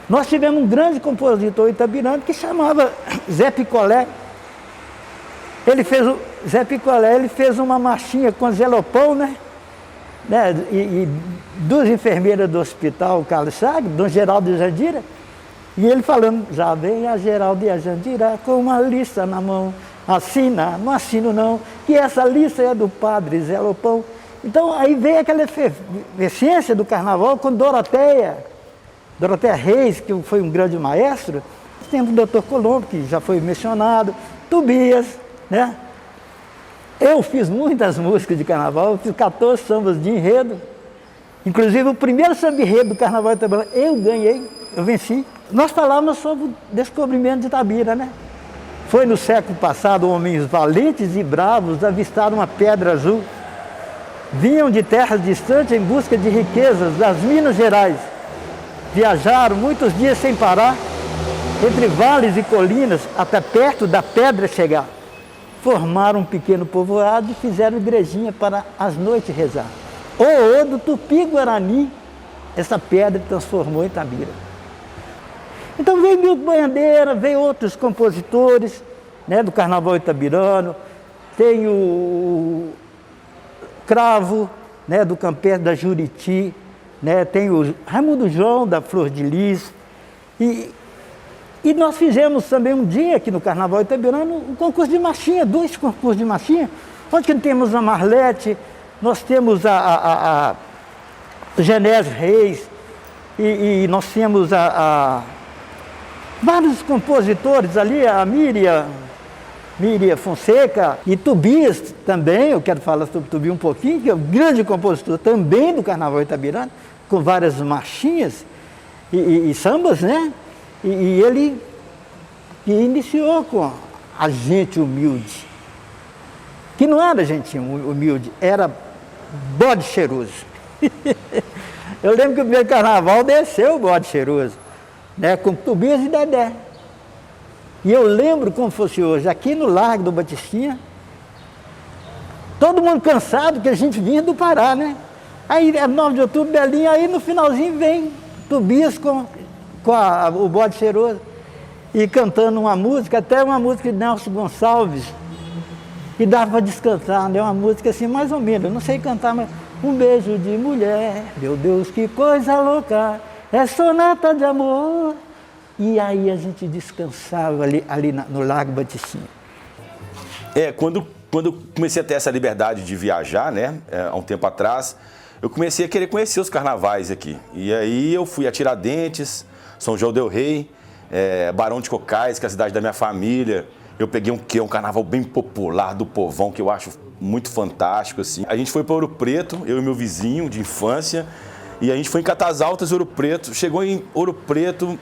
Nós tivemos um grande compositor itabirano que chamava Zé Picolé. Zé Picolé fez uma marchinha com Zé Lopão, né? E duas enfermeiras do hospital Carlos Chagas, Dom Geraldo e Jandira, e ele falando: já vem a Geraldo e a Jandira com uma lista na mão, assina, não assino não, que essa lista é do padre Zé Lopão. Então aí veio aquela efervescência do carnaval com Doroteia Reis, que foi um grande maestro. Temos o Dr. Colombo, que já foi mencionado, Tobias, né? Eu fiz muitas músicas de carnaval, fiz 14 sambas de enredo. Inclusive o primeiro samba enredo do Carnaval Itabirano eu ganhei, eu venci. Nós falávamos sobre o descobrimento de Itabira, né? Foi no século passado, homens valentes e bravos avistaram uma pedra azul. Vinham de terras distantes em busca de riquezas das Minas Gerais. Viajaram muitos dias sem parar, entre vales e colinas, até perto da pedra chegar. Formaram um pequeno povoado e fizeram igrejinha para as noites rezar. O do Tupi-Guarani, essa pedra transformou em Itabira. Então veio Milton Bandeira, veio outros compositores, né, do Carnaval Itabirano, tem o Cravo, né, do Campeiro da Juriti, né, tem o Raimundo João da Flor de Lis. E nós fizemos também um dia aqui no Carnaval Itabirano um concurso de marchinha, 2 concursos de marchinha, onde temos a Marlete, nós temos a Genésio Reis, e nós temos vários compositores ali, a Miriam Fonseca e Tobias também. Eu quero falar sobre Tobias um pouquinho, que é um grande compositor também do Carnaval Itabirano, com várias marchinhas e sambas, né? E ele iniciou com a gente humilde, que não era gente humilde, era bode cheiroso. Eu lembro que o primeiro carnaval desceu o bode cheiroso, né, com Tobias e Dedé. E eu lembro como fosse hoje, aqui no Largo do Batistinha, todo mundo cansado, que a gente vinha do Pará, né? Aí, 9 de outubro, Belinha, aí no finalzinho vem Tobias com o bode cheiroso, e cantando uma música, até uma música de Nelson Gonçalves, e dava para descantar, né? Uma música assim, mais ou menos, eu não sei cantar, mas um beijo de mulher, meu Deus, que coisa louca, é sonata de amor, E aí a gente descansava ali no Lago Baticinha. Quando eu comecei a ter essa liberdade de viajar, né, há um tempo atrás, eu comecei a querer conhecer os carnavais aqui. E aí eu fui a Tiradentes, São João del Rei, Barão de Cocais, que é a cidade da minha família. Eu peguei um carnaval bem popular do povão, que eu acho muito fantástico, assim. A gente foi para Ouro Preto, eu e meu vizinho de infância, e a gente foi em Catas Altas, Ouro Preto. Chegou em Ouro Preto,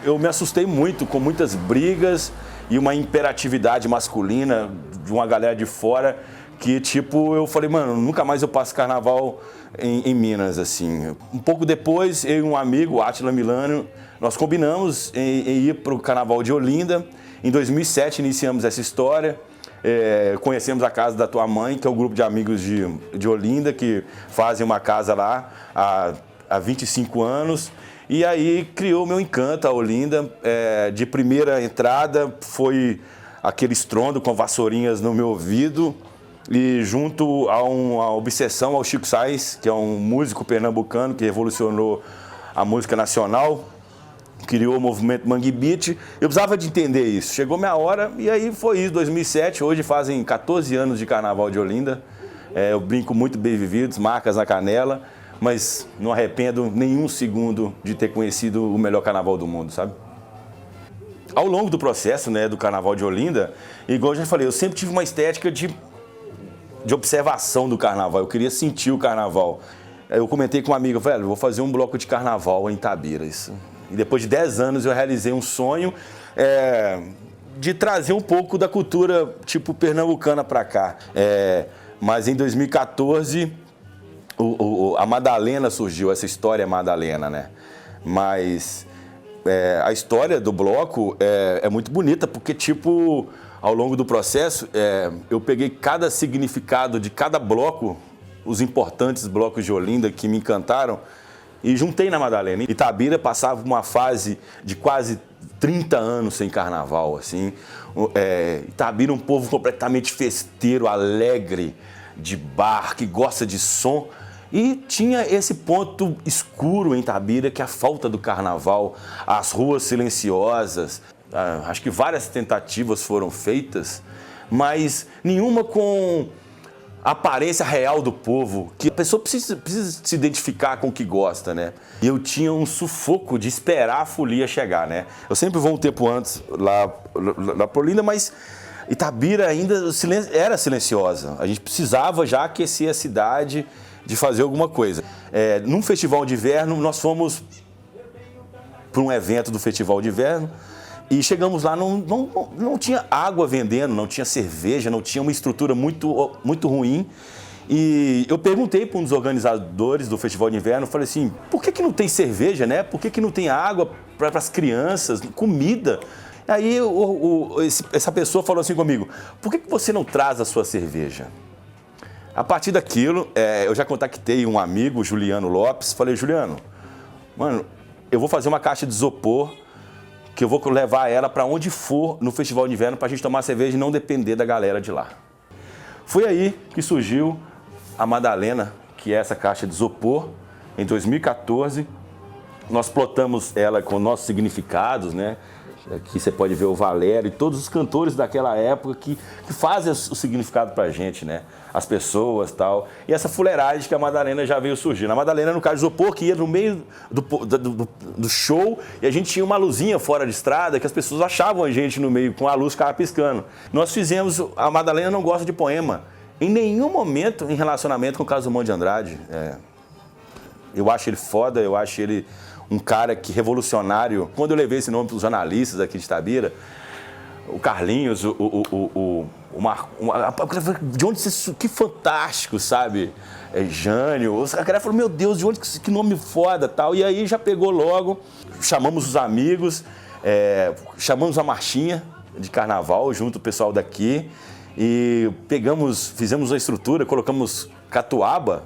eu me assustei muito, com muitas brigas e uma imperatividade masculina de uma galera de fora, que tipo, eu falei, mano, nunca mais eu passo carnaval em Minas, assim. Um pouco depois, eu e um amigo, o Átila Milano, nós combinamos em ir para o carnaval de Olinda. Em 2007 iniciamos essa história, conhecemos a casa da tua mãe, que é um grupo de amigos de Olinda, que fazem uma casa lá há 25 anos. E aí criou meu encanto a Olinda. De primeira entrada foi aquele estrondo com vassourinhas no meu ouvido, e junto a uma obsessão ao Chico Sainz, que é um músico pernambucano que revolucionou a música nacional, criou o movimento Mangue Beat. Eu precisava de entender isso. Chegou minha hora e aí foi isso, 2007. Hoje fazem 14 anos de Carnaval de Olinda. Eu brinco muito bem vividos, marcas na canela, mas não arrependo nenhum segundo de ter conhecido o melhor carnaval do mundo, sabe? Ao longo do processo, né, do Carnaval de Olinda, igual eu já falei, eu sempre tive uma estética de observação do carnaval. Eu queria sentir o carnaval. Eu comentei com uma amiga, velho, vou fazer um bloco de carnaval em Itabira. Isso. E depois de 10 anos eu realizei um sonho de trazer um pouco da cultura tipo pernambucana para cá. Mas em 2014 a Madalena surgiu, essa história Madalena, né? Mas a história do bloco é muito bonita, porque tipo, ao longo do processo eu peguei cada significado de cada bloco, os importantes blocos de Olinda que me encantaram, e juntei na Madalena. Itabira passava uma fase de quase 30 anos sem carnaval, assim. Itabira, um povo completamente festeiro, alegre, de bar, que gosta de som. E tinha esse ponto escuro em Itabira, que é a falta do carnaval, as ruas silenciosas. Acho que várias tentativas foram feitas, mas nenhuma com a aparência real do povo, que a pessoa precisa se identificar com o que gosta, né? E eu tinha um sufoco de esperar a folia chegar, né? Eu sempre vou um tempo antes lá para Olinda, mas Itabira ainda era silenciosa. A gente precisava já aquecer a cidade, de fazer alguma coisa. Num festival de inverno, nós fomos para um evento do festival de inverno, e chegamos lá, não tinha água vendendo, não tinha cerveja, não tinha uma estrutura muito, muito ruim. E eu perguntei para um dos organizadores do Festival de Inverno, falei assim, por que não tem cerveja, né? Por que não tem água para as crianças, comida? Aí essa pessoa falou assim comigo, por que você não traz a sua cerveja? A partir daquilo, eu já contactei um amigo, Juliano Lopes, falei, Juliano, mano, eu vou fazer uma caixa de isopor, que eu vou levar ela para onde for no Festival de Inverno para a gente tomar cerveja e não depender da galera de lá. Foi aí que surgiu a Madalena, que é essa caixa de isopor, em 2014. Nós plotamos ela com nossos significados, né? Aqui você pode ver o Valério e todos os cantores daquela época que fazem o significado pra gente, né? As pessoas e tal. E essa fuleiragem que a Madalena já veio surgindo. A Madalena, no caso de isopor, que ia no meio do show, e a gente tinha uma luzinha fora de estrada que as pessoas achavam a gente no meio, com a luz ficava piscando. Nós fizemos... A Madalena não gosta de poema. Em nenhum momento em relacionamento com o Carlos Drummond de Andrade. Eu acho ele foda, eu acho ele um cara que revolucionário. Quando eu levei esse nome para os jornalistas aqui de Itabira, o Carlinhos, de onde isso, que fantástico, sabe? Jânio, os caras falaram, meu Deus, de onde que nome foda tal. E aí já pegou logo, chamamos os amigos, chamamos a marchinha de carnaval junto o pessoal daqui e fizemos a estrutura, colocamos catuaba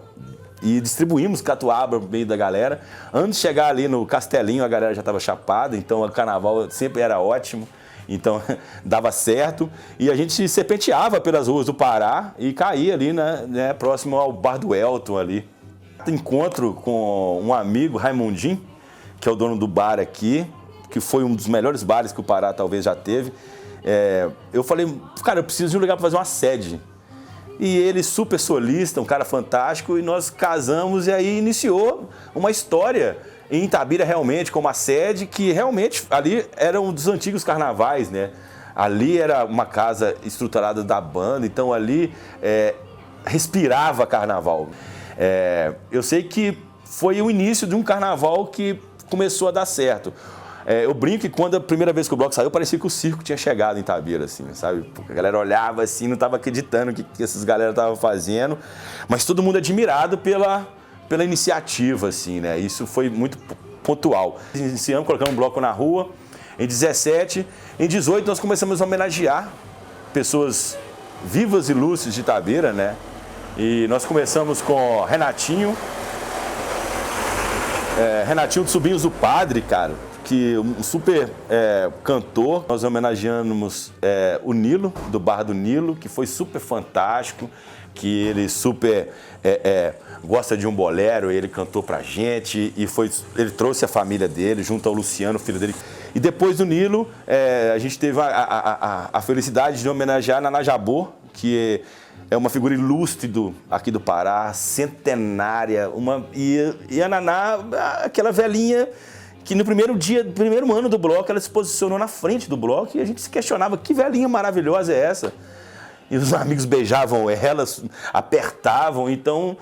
e distribuímos catuaba no meio da galera. Antes de chegar ali no Castelinho, a galera já estava chapada, então o carnaval sempre era ótimo. Então, dava certo. E a gente serpenteava pelas ruas do Pará e caía ali, né, próximo ao Bar do Elton ali. Encontro com um amigo, Raimundinho, que é o dono do bar aqui, que foi um dos melhores bares que o Pará talvez já teve, eu falei, cara, eu preciso de um lugar para fazer uma sede. E ele super solista, um cara fantástico, e nós casamos e aí iniciou uma história em Itabira realmente, com uma sede que realmente ali era um dos antigos carnavais, né? Ali era uma casa estruturada da banda, então ali respirava carnaval. Eu sei que foi o início de um carnaval que começou a dar certo. Eu brinco que quando a primeira vez que o bloco saiu, parecia que o circo tinha chegado em Itabira, assim, sabe? Porque a galera olhava assim, não estava acreditando o que essas galera estavam fazendo, mas todo mundo admirado pela iniciativa, assim, né? Isso foi muito pontual. Iniciamos, colocamos um bloco na rua, em 17, em 18 nós começamos a homenagear pessoas vivas e lúcidas de Itabira, né? E nós começamos com Renatinho, Renatinho dos Sobrinhos do Padre, cara, que um super cantor. Nós homenageamos o Nilo, do Bar do Nilo, que foi super fantástico, que ele super gosta de um bolero, ele cantou pra gente, e ele trouxe a família dele, junto ao Luciano, filho dele. E depois do Nilo, a gente teve a felicidade de homenagear a Naná Jabor, que é uma figura ilustre aqui do Pará, centenária, e a Naná, aquela velhinha que no primeiro ano do bloco, ela se posicionou na frente do bloco e a gente se questionava, que velhinha maravilhosa é essa? E os amigos beijavam elas, apertavam, então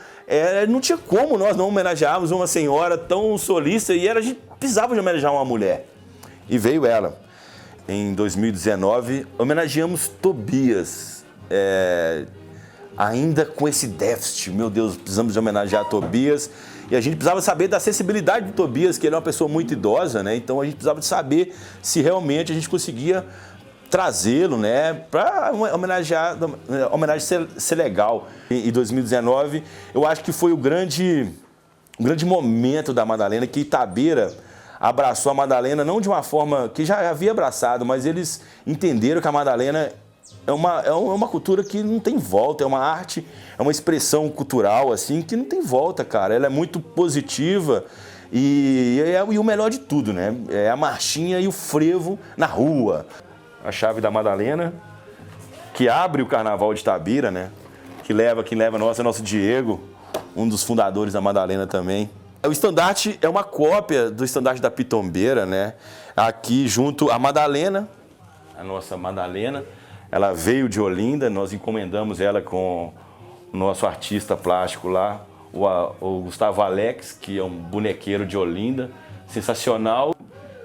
não tinha como nós não homenagearmos uma senhora tão solista, e a gente precisava de homenagear uma mulher. E veio ela. Em 2019, homenageamos Tobias, ainda com esse déficit, meu Deus, precisamos de homenagear Tobias. E a gente precisava saber da acessibilidade do Tobias, que ele é uma pessoa muito idosa, né? Então a gente precisava de saber se realmente a gente conseguia trazê-lo, né? Para a homenagem ser legal. Em 2019, eu acho que foi o grande momento da Madalena, que Itabira abraçou a Madalena, não de uma forma que já havia abraçado, mas eles entenderam que a Madalena é uma cultura que não tem volta, é uma arte, é uma expressão cultural, assim, que não tem volta, cara. Ela é muito positiva e o melhor de tudo, né? É a marchinha e o frevo na rua. A chave da Madalena, que abre o Carnaval de Itabira, né? Quem leva nós é nosso Diego, um dos fundadores da Madalena também. O estandarte é uma cópia do estandarte da Pitombeira, né? Aqui junto a Madalena, a nossa Madalena. Ela veio de Olinda, nós encomendamos ela com o nosso artista plástico lá, o Gustavo Alex, que é um bonequeiro de Olinda, sensacional.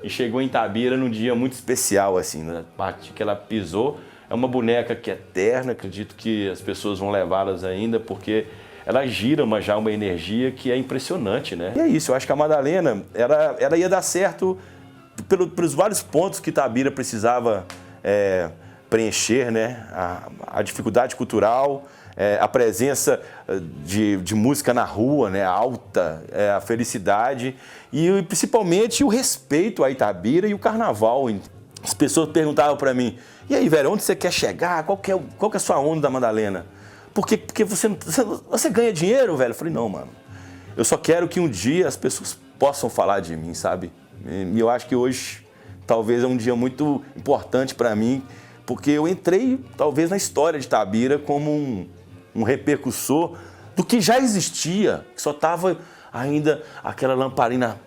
E chegou em Itabira num dia muito especial, assim, na parte que ela pisou. É uma boneca que é eterna, acredito que as pessoas vão levá-las ainda, porque ela gira já uma energia que é impressionante, né? E é isso, eu acho que a Madalena, ela ia dar certo pelos vários pontos que Itabira precisava preencher, né? A dificuldade cultural, a presença de música na rua, né? Alta, a felicidade e principalmente o respeito à Itabira e o carnaval. As pessoas perguntavam para mim, e aí, velho, onde você quer chegar? Qual que é a sua onda da Madalena? Porque você ganha dinheiro, velho? Eu falei, não, mano, eu só quero que um dia as pessoas possam falar de mim, sabe? E eu acho que hoje talvez é um dia muito importante para mim, porque eu entrei, talvez, na história de Itabira como um repercussor do que já existia, que só estava ainda aquela lamparina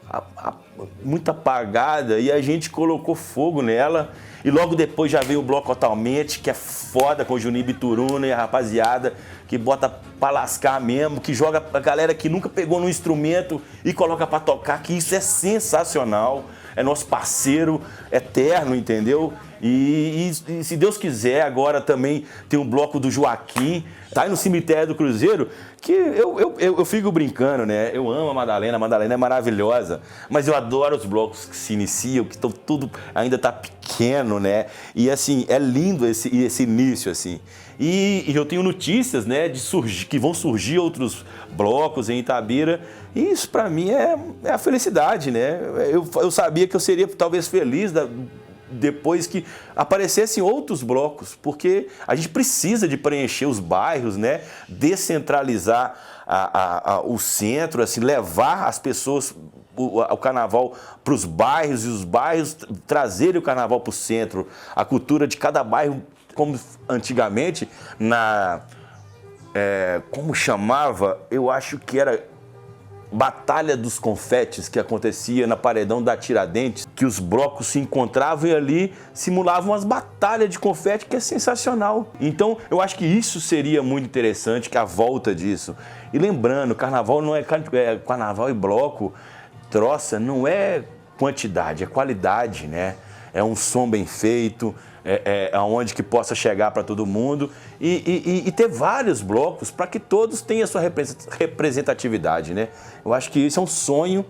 muito apagada, e a gente colocou fogo nela, e logo depois já veio o Bloco Totalmente, que é foda, com o Juninho Bituruna e a rapaziada, que bota pra lascar mesmo, que joga a galera que nunca pegou no instrumento e coloca pra tocar, que isso é sensacional, é nosso parceiro eterno, entendeu? E se Deus quiser, agora também tem um bloco do Joaquim, tá aí no Cemitério do Cruzeiro, que eu fico brincando, né? Eu amo a Madalena é maravilhosa, mas eu adoro os blocos que se iniciam, que tudo ainda tá pequeno, né? E assim, é lindo esse início, assim. E eu tenho notícias, né, que vão surgir outros blocos em Itabira, e isso para mim é a felicidade, né? Eu sabia que eu seria talvez feliz depois que aparecessem outros blocos, porque a gente precisa de preencher os bairros, né? Descentralizar o centro, assim, levar as pessoas, o carnaval para os bairros e os bairros trazerem o carnaval para o centro, a cultura de cada bairro, como antigamente, como chamava, eu acho que era Batalha dos Confetes, que acontecia na Paredão da Tiradentes, que os blocos se encontravam e ali simulavam umas batalhas de confete, que é sensacional. Então, eu acho que isso seria muito interessante, que a volta disso. E lembrando, carnaval não é carnaval e bloco, troça, não é quantidade, é qualidade, né? É um som bem feito, aonde que possa chegar para todo mundo e ter vários blocos para que todos tenham a sua representatividade, né? Eu acho que isso é um sonho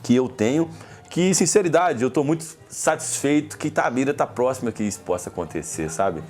que eu tenho, que, sinceridade, eu estou muito satisfeito que Itabira está próxima que isso possa acontecer, sabe?